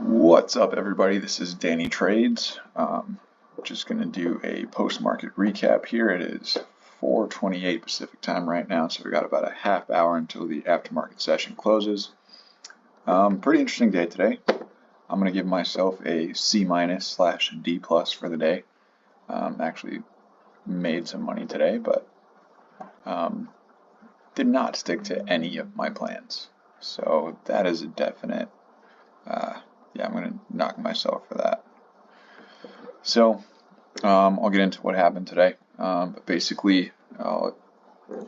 What's up, everybody? This is Danny Trades. Just going to do a post-market recap here. It is 4:28 Pacific time right now, so we got about a half hour until the aftermarket session closes. Pretty interesting day today. I'm going to give myself a C-/D+ for the day. Actually made some money today, but did not stick to any of my plans. So that is a definite yeah, I'm going to knock myself for that. So, I'll get into what happened today. But basically, I'll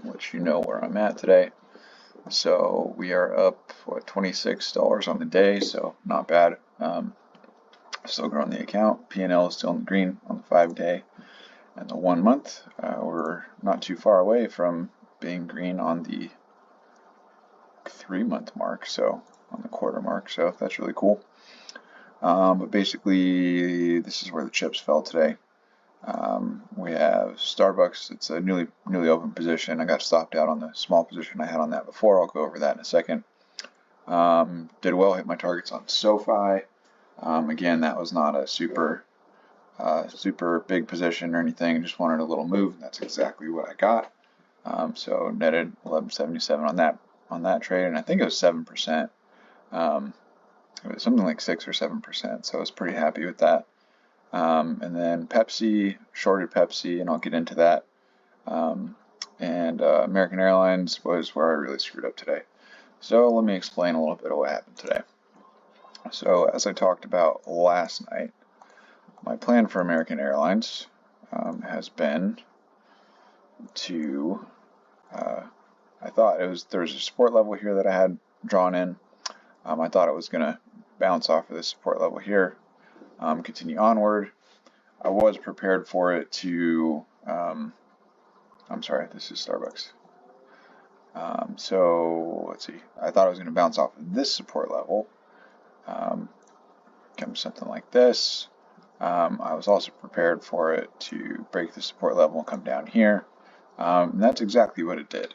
let you know where I'm at today. So, we are up, $26 on the day, so not bad. Still growing the account. P&L is still in the green on the 5-day and the 1 month. We're not too far away from being green on the 3-month mark, so on the quarter mark, so that's really cool. But basically, this is where the chips fell today. We have Starbucks. It's a newly open position. I got stopped out on the small position I had on that before. I'll go over that in a second. Did well, hit my targets on SoFi. Again, that was not a super big position or anything. Just wanted a little move, and that's exactly what I got. So netted 1177 on that trade, and I think it was 7%. It was something like 6 or 7%, so I was pretty happy with that. And then Pepsi, shorted Pepsi, and I'll get into that. And American Airlines was where I really screwed up today. So let me explain a little bit of what happened today. So as I talked about last night, my plan for American Airlines has been to, I thought there was a support level here that I had drawn in. I thought it was going to bounce off of this support level here, continue onward. I was prepared for it to, I'm sorry, this is Starbucks. So let's see, I thought it was going to bounce off of this support level, come something like this. I was also prepared for it to break the support level and come down here. And that's exactly what it did.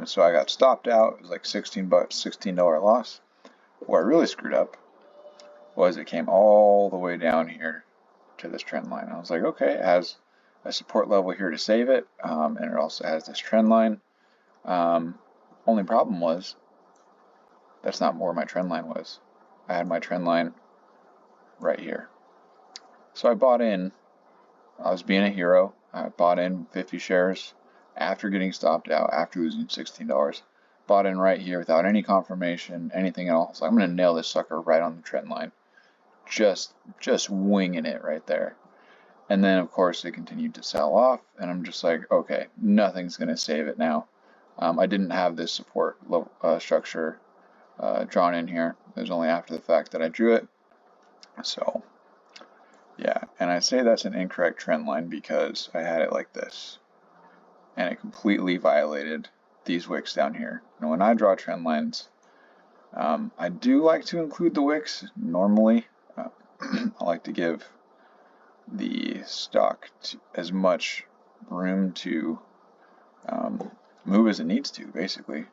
So I got stopped out. It was like $16 loss. What I really screwed up was it came all the way down here to this trend line. I was like, okay, it has a support level here to save it, and it also has this trend line. Only problem was that's not where my trend line was. I had my trend line right here. So I bought in. I was being a hero. I bought in 50 shares after getting stopped out, after losing $16. Bought in right here without any confirmation, anything else. I'm going to nail this sucker right on the trend line. Just winging it right there. And then, of course, it continued to sell off, and I'm just like, okay, nothing's going to save it now. I didn't have this support structure drawn in here. It was only after the fact that I drew it. So, yeah, and I say that's an incorrect trend line because I had it like this, and it completely violated these wicks down here. Now, when I draw trend lines, I do like to include the wicks normally. I like to give the stock as much room to move as it needs to, basically.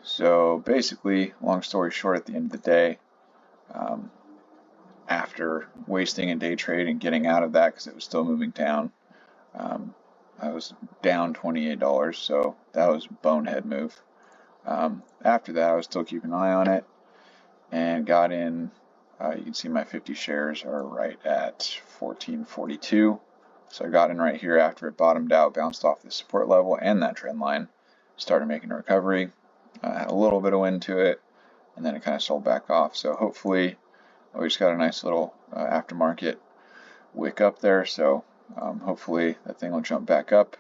So basically, long story short, at the end of the day, after wasting a day trade and getting out of that because it was still moving down, I was down $28, so that was a bonehead move. After that, I was still keeping an eye on it and got in. You can see my 50 shares are right at 1442. So I got in right here after it bottomed out, bounced off the support level and that trend line, started making a recovery. Had a little bit of wind to it, and then it kind of sold back off. So hopefully, we just got a nice little aftermarket wick up there. So hopefully that thing will jump back up.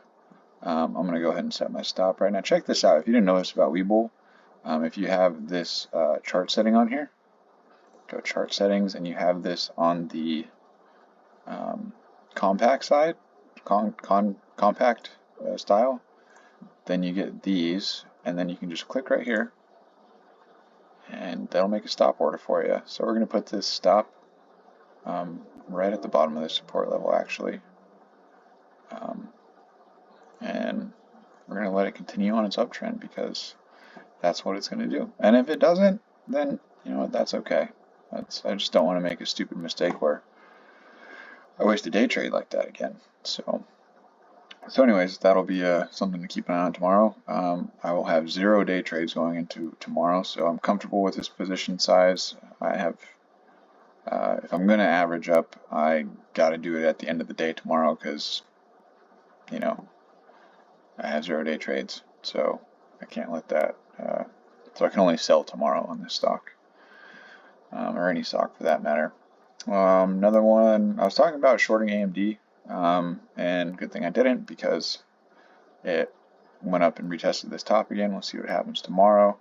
I'm going to go ahead and set my stop right now. Check this out. If you didn't know this about Webull, if you have this chart setting on here, go chart settings, and you have this on the compact side, compact style, then you get these, and then you can just click right here, and that'll make a stop order for you. So we're going to put this stop right at the bottom of the support level, actually. And we're going to let it continue on its uptrend because that's what it's going to do. And if it doesn't, then, you know what, that's okay. I just don't want to make a stupid mistake where I waste a day trade like that again. So anyways, that'll be something to keep an eye on tomorrow. I will have 0 day trades going into tomorrow, so I'm comfortable with this position size. I have, if I'm going to average up, I got to do it at the end of the day tomorrow because, you know, I have 0 day trades, so I can't let that. So I can only sell tomorrow on this stock, or any stock for that matter. Another one, I was talking about shorting AMD, and good thing I didn't because it went up and retested this top again. We'll see what happens tomorrow.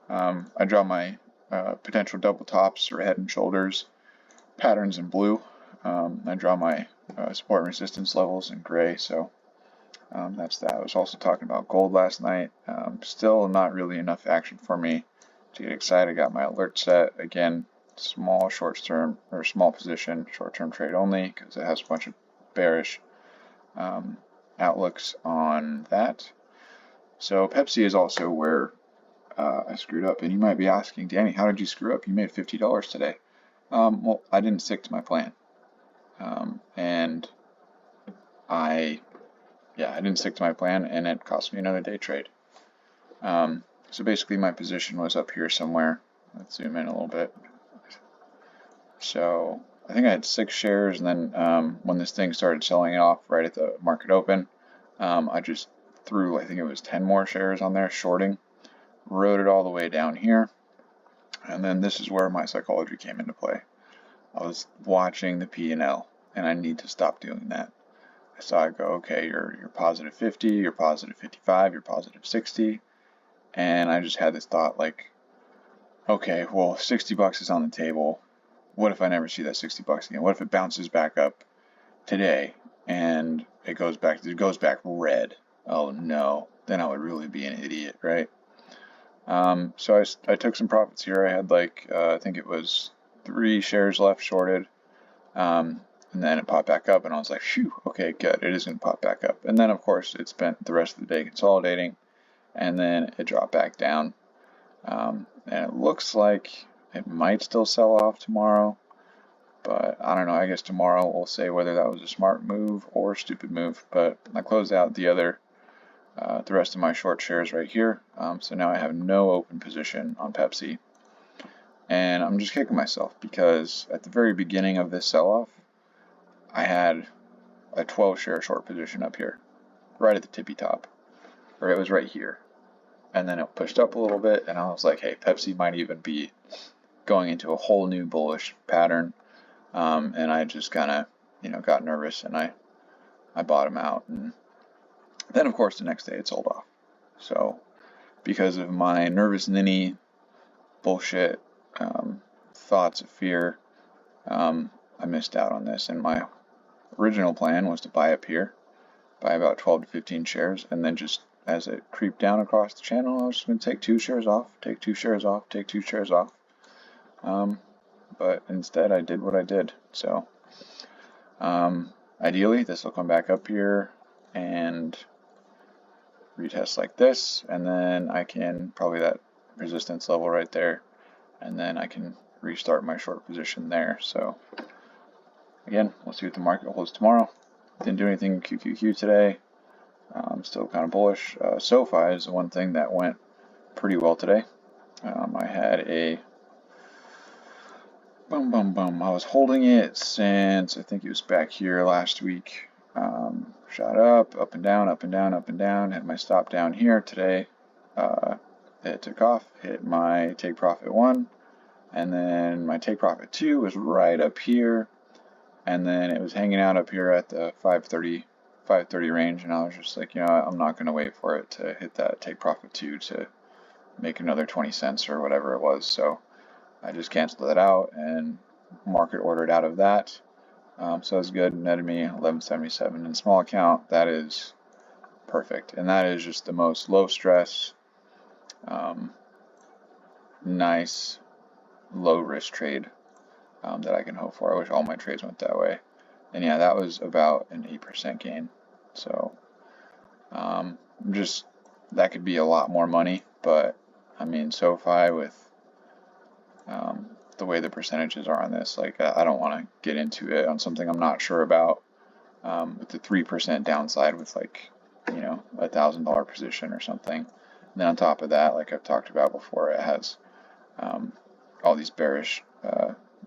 I draw my potential double tops or head and shoulders patterns in blue. I draw my support and resistance levels in gray, so that's that. I was also talking about gold last night. Still not really enough action for me to get excited. I got my alert set again. Small short-term or small position, short-term trade only because it has a bunch of bearish outlooks on that. So Pepsi is also where I screwed up. And you might be asking, Danny, how did you screw up? You made $50 today. Well, I didn't stick to my plan. And I didn't stick to my plan, and it cost me another day trade. So basically my position was up here somewhere. Let's zoom in a little bit. So I think I had 6 shares, and then when this thing started selling it off right at the market open, I just threw, I think it was 10 more shares on there, shorting, rode it all the way down here, and then this is where my psychology came into play. I was watching the P&L, and I need to stop doing that. So I go, okay, you're positive 50, you're positive 55, you're positive 60, and I just had this thought like, okay, well, 60 bucks is on the table. What if I never see that 60 bucks again? What if it bounces back up today and it goes back red? Oh no, then I would really be an idiot, right? So I took some profits here. I had like, I think it was 3 shares left shorted. And then it popped back up and I was like, phew, okay, good. It is going to pop back up. And then of course it spent the rest of the day consolidating and then it dropped back down. And it looks like it might still sell off tomorrow, but I don't know. I guess tomorrow we'll say whether that was a smart move or a stupid move. But I closed out the rest of my short shares right here. So now I have no open position on Pepsi. And I'm just kicking myself because at the very beginning of this sell-off, I had a 12 share short position up here, right at the tippy top, or it was right here. And then it pushed up a little bit, and I was like, hey, Pepsi might even be going into a whole new bullish pattern. And I just kind of, got nervous, and I bought them out. And then, of course, the next day it sold off. So because of my nervous ninny bullshit thoughts of fear, I missed out on this. And my original plan was to buy up here, buy about 12 to 15 shares, and then just as it creeped down across the channel, I was just going to take 2 shares off, take 2 shares off, take 2 shares off. But instead I did what I did. So ideally this will come back up here and retest like this, and then I can probably that resistance level right there, and then I can restart my short position there. So again, we'll see what the market holds tomorrow. Didn't do anything in QQQ today. Still kind of bullish. SoFi is the one thing that went pretty well today. I had a I was holding it since I think it was back here last week. Shot up and down, up and down, up and down. Had my stop down here today. It took off, hit my take profit 1, and then my take profit 2 was right up here, and then it was hanging out up here at the 530 range, and I was just like, I'm not going to wait for it to hit that take profit 2 to make another 20 cents or whatever it was. So I just canceled that out and market ordered out of that. So that's good. Netted me 1177 in small account. That is perfect, and that is just the most low stress, nice, low risk trade that I can hope for. I wish all my trades went that way. And yeah, that was about an 8% gain. So that could be a lot more money, but I mean, SoFi with the way the percentages are on this. Like, I don't want to get into it on something I'm not sure about, with the 3% downside with like, you know, $1,000 position or something. And then on top of that, like I've talked about before, it has all these bearish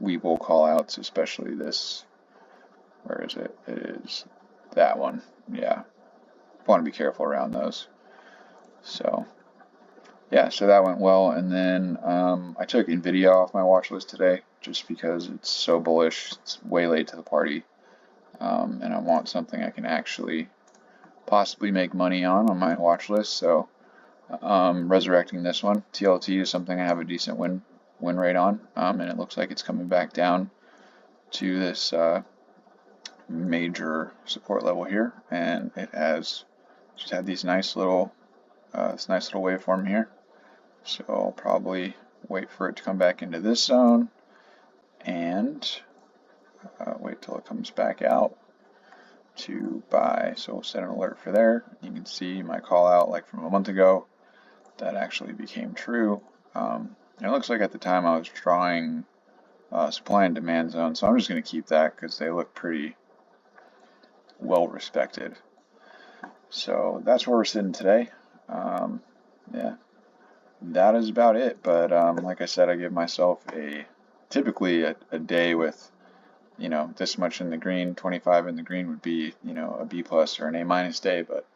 Weeble call outs, especially this. Where is it? It is that one. Yeah. Want to be careful around those. So, yeah, so that went well. And then I took NVIDIA off my watch list today just because it's so bullish. It's way late to the party. And I want something I can actually possibly make money on my watch list. So, resurrecting this one. TLT is something I have a decent win rate on. And it looks like it's coming back down to this major support level here. And it has just had these nice little waveform here. So I'll probably wait for it to come back into this zone and wait till it comes back out to buy. So we'll set an alert for there. You can see my call out like from a month ago that actually became true. And it looks like at the time I was drawing supply and demand zone, so I'm just going to keep that because they look pretty well respected. So that's where we're sitting today. Yeah, that is about it. But like I said, I give myself typically a day with, you know, this much in the green. 25 in the green would be, you know, a B plus or an A minus day. But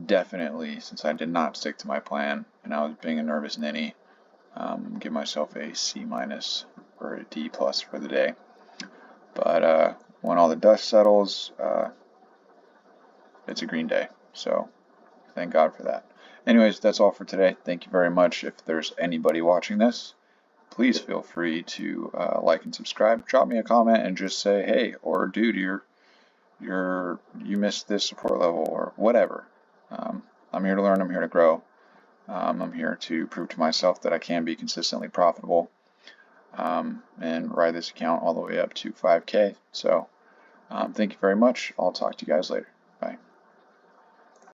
definitely, since I did not stick to my plan and I was being a nervous ninny, give myself a C minus or a D plus for the day. But when all the dust settles, it's a green day. So thank God for that. Anyways, that's all for today. Thank you very much. If there's anybody watching this, please feel free to like and subscribe. Drop me a comment and just say, hey, or dude, you missed this support level or whatever. I'm here to learn. I'm here to grow. I'm here to prove to myself that I can be consistently profitable and ride this account all the way up to 5K. So thank you very much. I'll talk to you guys later.